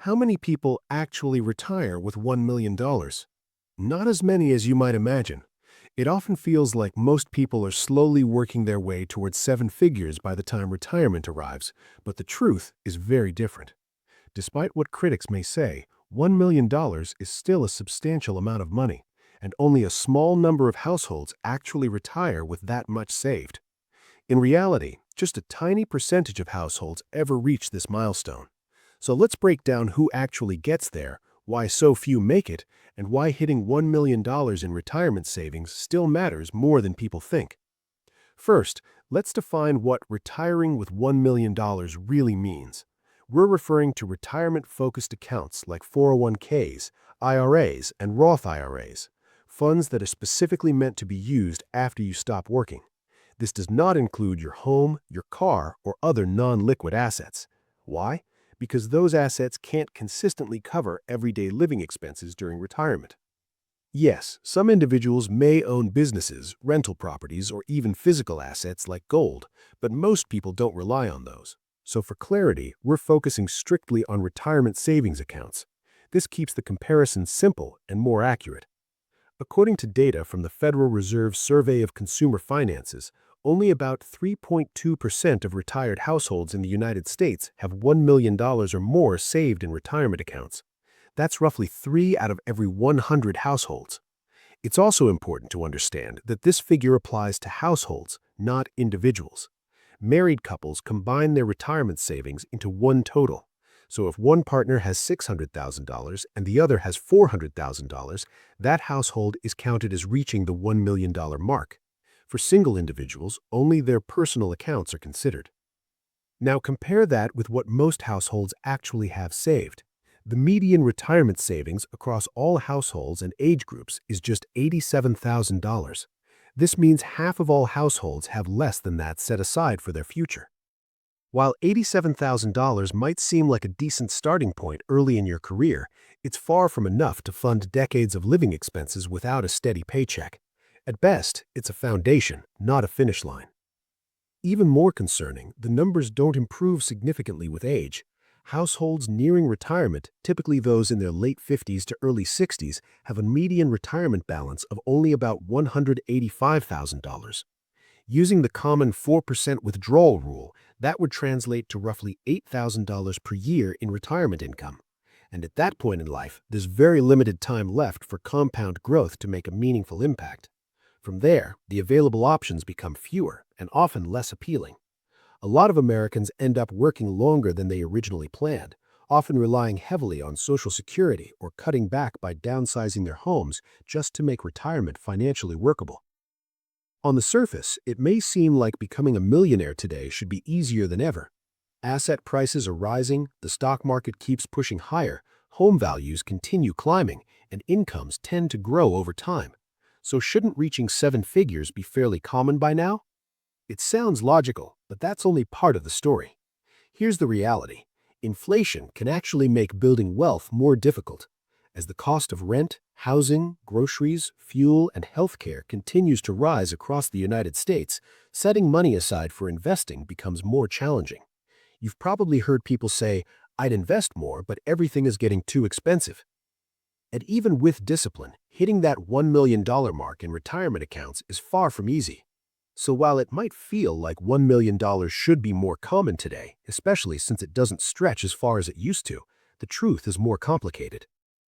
How many people actually retire with $1 million? Not as many as you might imagine. It often feels like most people are slowly working their way towards seven figures by the time retirement arrives, but the truth is very different. Despite what critics may say, $1 million is still a substantial amount of money, and only a small number of households actually retire with that much saved. In reality, just a tiny percentage of households ever reach this milestone. So let's break down who actually gets there, why so few make it, and why hitting $1 million in retirement savings still matters more than people think. First, let's define what retiring with $1 million really means. We're referring to retirement-focused accounts like 401ks, IRAs, and Roth IRAs, funds that are specifically meant to be used after you stop working. This does not include your home, your car, or other non-liquid assets. Why? Because those assets can't consistently cover everyday living expenses during retirement. Yes, some individuals may own businesses, rental properties, or even physical assets like gold, but most people don't rely on those. So for clarity, we're focusing strictly on retirement savings accounts. This keeps the comparison simple and more accurate. According to data from the Federal Reserve Survey of Consumer Finances, only about 3.2% of retired households in the United States have $1 million or more saved in retirement accounts. That's roughly 3 out of every 100 households. It's also important to understand that this figure applies to households, not individuals. Married couples combine their retirement savings into one total. So if one partner has $600,000 and the other has $400,000, that household is counted as reaching the $1 million mark. For single individuals, only their personal accounts are considered. Now compare that with what most households actually have saved. The median retirement savings across all households and age groups is just $87,000. This means half of all households have less than that set aside for their future. While $87,000 might seem like a decent starting point early in your career, it's far from enough to fund decades of living expenses without a steady paycheck. At best, it's a foundation, not a finish line. Even more concerning, the numbers don't improve significantly with age. Households nearing retirement, typically those in their late 50s to early 60s, have a median retirement balance of only about $185,000. Using the common 4% withdrawal rule, that would translate to roughly $8,000 per year in retirement income. And at that point in life, there's very limited time left for compound growth to make a meaningful impact. From there, the available options become fewer and often less appealing. A lot of Americans end up working longer than they originally planned, often relying heavily on Social Security or cutting back by downsizing their homes just to make retirement financially workable. On the surface, it may seem like becoming a millionaire today should be easier than ever. Asset prices are rising, the stock market keeps pushing higher, home values continue climbing, and incomes tend to grow over time. So shouldn't reaching seven figures be fairly common by now? It sounds logical, but that's only part of the story. Here's the reality. Inflation can actually make building wealth more difficult. As the cost of rent, housing, groceries, fuel, and healthcare continues to rise across the United States, setting money aside for investing becomes more challenging. You've probably heard people say, "I'd invest more, but everything is getting too expensive." And even with discipline, hitting that $1 million mark in retirement accounts is far from easy. So while it might feel like $1 million should be more common today, especially since it doesn't stretch as far as it used to, the truth is more complicated.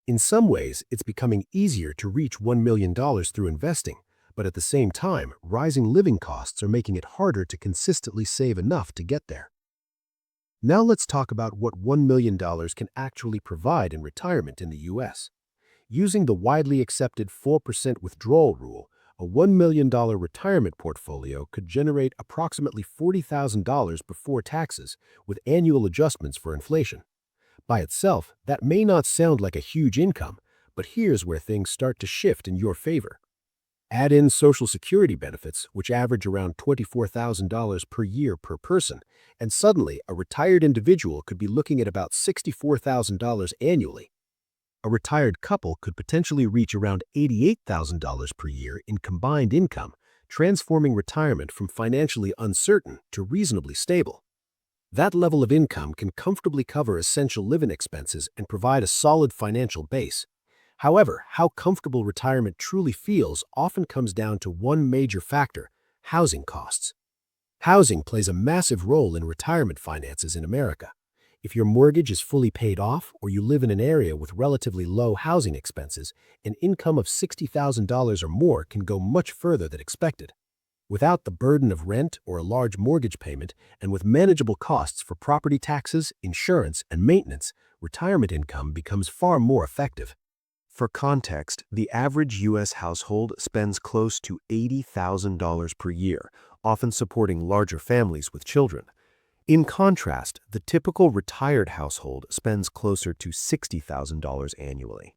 In some ways, it's becoming easier to reach $1 million through investing, but at the same time, rising living costs are making it harder to consistently save enough to get there. Now let's talk about what $1 million can actually provide in retirement in the U.S. Using the widely accepted 4% withdrawal rule, a $1 million retirement portfolio could generate approximately $40,000 before taxes, with annual adjustments for inflation. By itself, that may not sound like a huge income, but here's where things start to shift in your favor. Add in Social Security benefits, which average around $24,000 per year per person, and suddenly a retired individual could be looking at about $64,000 annually. A retired couple could potentially reach around $88,000 per year in combined income, transforming retirement from financially uncertain to reasonably stable. That level of income can comfortably cover essential living expenses and provide a solid financial base. However, how comfortable retirement truly feels often comes down to one major factor: housing costs. Housing plays a massive role in retirement finances in America. If your mortgage is fully paid off or you live in an area with relatively low housing expenses, an income of $60,000 or more can go much further than expected. Without the burden of rent or a large mortgage payment, and with manageable costs for property taxes, insurance, and maintenance, retirement income becomes far more effective. For context, the average U.S. household spends close to $80,000 per year, often supporting larger families with children. In contrast, the typical retired household spends closer to $60,000 annually.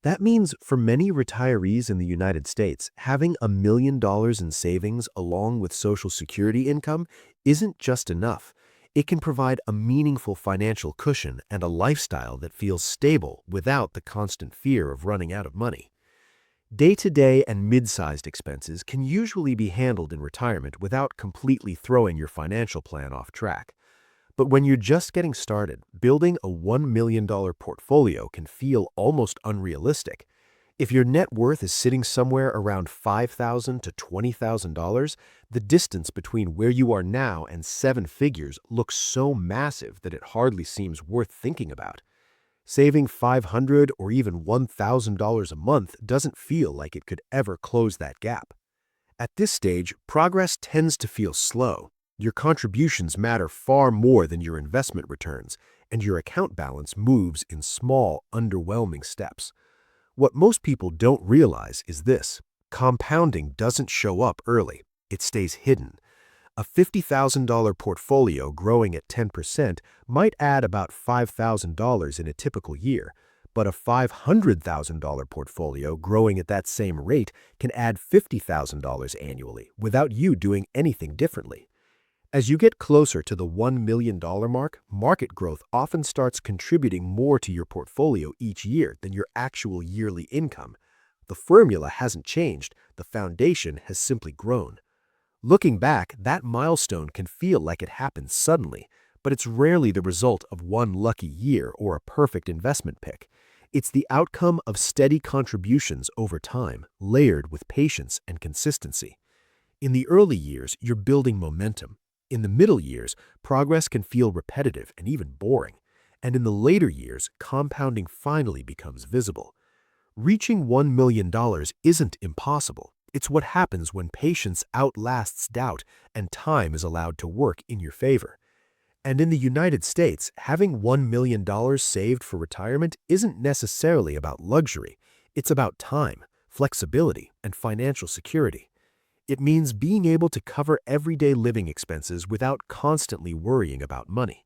That means for many retirees in the United States, having $1 million in savings along with Social Security income isn't just enough. It can provide a meaningful financial cushion and a lifestyle that feels stable without the constant fear of running out of money. Day-to-day and mid-sized expenses can usually be handled in retirement without completely throwing your financial plan off track. But when you're just getting started, building a $1 million portfolio can feel almost unrealistic. If your net worth is sitting somewhere around $5,000 to $20,000, the distance between where you are now and seven figures looks so massive that it hardly seems worth thinking about. Saving $500 or even $1,000 a month doesn't feel like it could ever close that gap. At this stage, progress tends to feel slow. Your contributions matter far more than your investment returns, and your account balance moves in small, underwhelming steps. What most people don't realize is this: compounding doesn't show up early, it stays hidden. A $50,000 portfolio growing at 10% might add about $5,000 in a typical year, but a $500,000 portfolio growing at that same rate can add $50,000 annually without you doing anything differently. As you get closer to the $1 million mark, market growth often starts contributing more to your portfolio each year than your actual yearly income. The formula hasn't changed, the foundation has simply grown. Looking back, that milestone can feel like it happened suddenly, but it's rarely the result of one lucky year or a perfect investment pick. It's the outcome of steady contributions over time, layered with patience and consistency. In the early years, you're building momentum. In the middle years, progress can feel repetitive and even boring. And in the later years, compounding finally becomes visible. Reaching $1 million isn't impossible. It's what happens when patience outlasts doubt and time is allowed to work in your favor. And in the United States, having $1 million saved for retirement isn't necessarily about luxury. It's about time, flexibility, and financial security. It means being able to cover everyday living expenses without constantly worrying about money.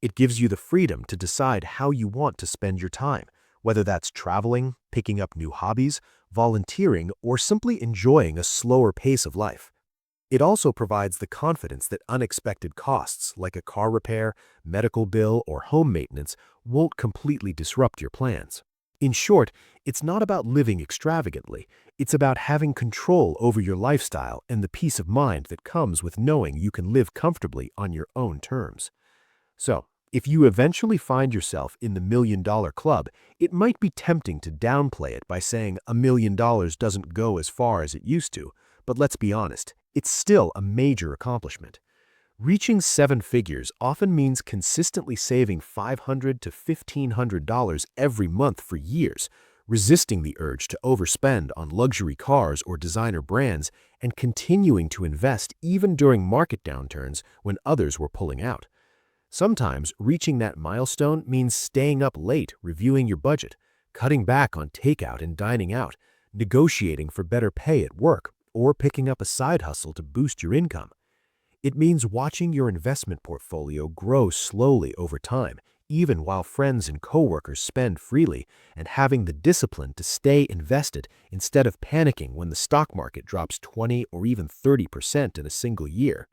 It gives you the freedom to decide how you want to spend your time, whether that's traveling, picking up new hobbies, volunteering, or simply enjoying a slower pace of life. It also provides the confidence that unexpected costs, like a car repair, medical bill, or home maintenance, won't completely disrupt your plans. In short, it's not about living extravagantly. It's about having control over your lifestyle and the peace of mind that comes with knowing you can live comfortably on your own terms. So, if you eventually find yourself in the $1 million club, it might be tempting to downplay it by saying $1 million doesn't go as far as it used to, but let's be honest, it's still a major accomplishment. Reaching seven figures often means consistently saving $500 to $1,500 every month for years, resisting the urge to overspend on luxury cars or designer brands, and continuing to invest even during market downturns when others were pulling out. Sometimes reaching that milestone means staying up late reviewing your budget, cutting back on takeout and dining out, negotiating for better pay at work, or picking up a side hustle to boost your income. It means watching your investment portfolio grow slowly over time, even while friends and coworkers spend freely, and having the discipline to stay invested instead of panicking when the stock market drops 20 or even 30% in a single year.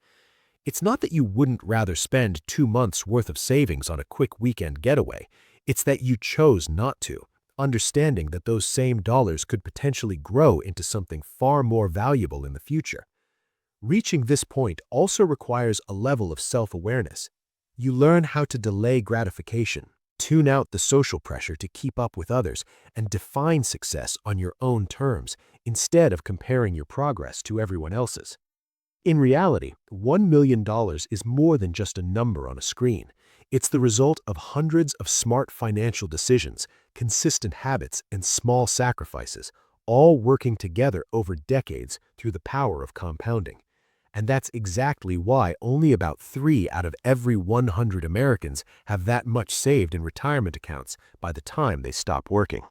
It's not that you wouldn't rather spend 2 months' worth of savings on a quick weekend getaway. It's that you chose not to, understanding that those same dollars could potentially grow into something far more valuable in the future. Reaching this point also requires a level of self-awareness. You learn how to delay gratification, tune out the social pressure to keep up with others, and define success on your own terms instead of comparing your progress to everyone else's. In reality, $1 million is more than just a number on a screen. It's the result of hundreds of smart financial decisions, consistent habits, and small sacrifices, all working together over decades through the power of compounding. And that's exactly why only about 3 out of every 100 Americans have that much saved in retirement accounts by the time they stop working.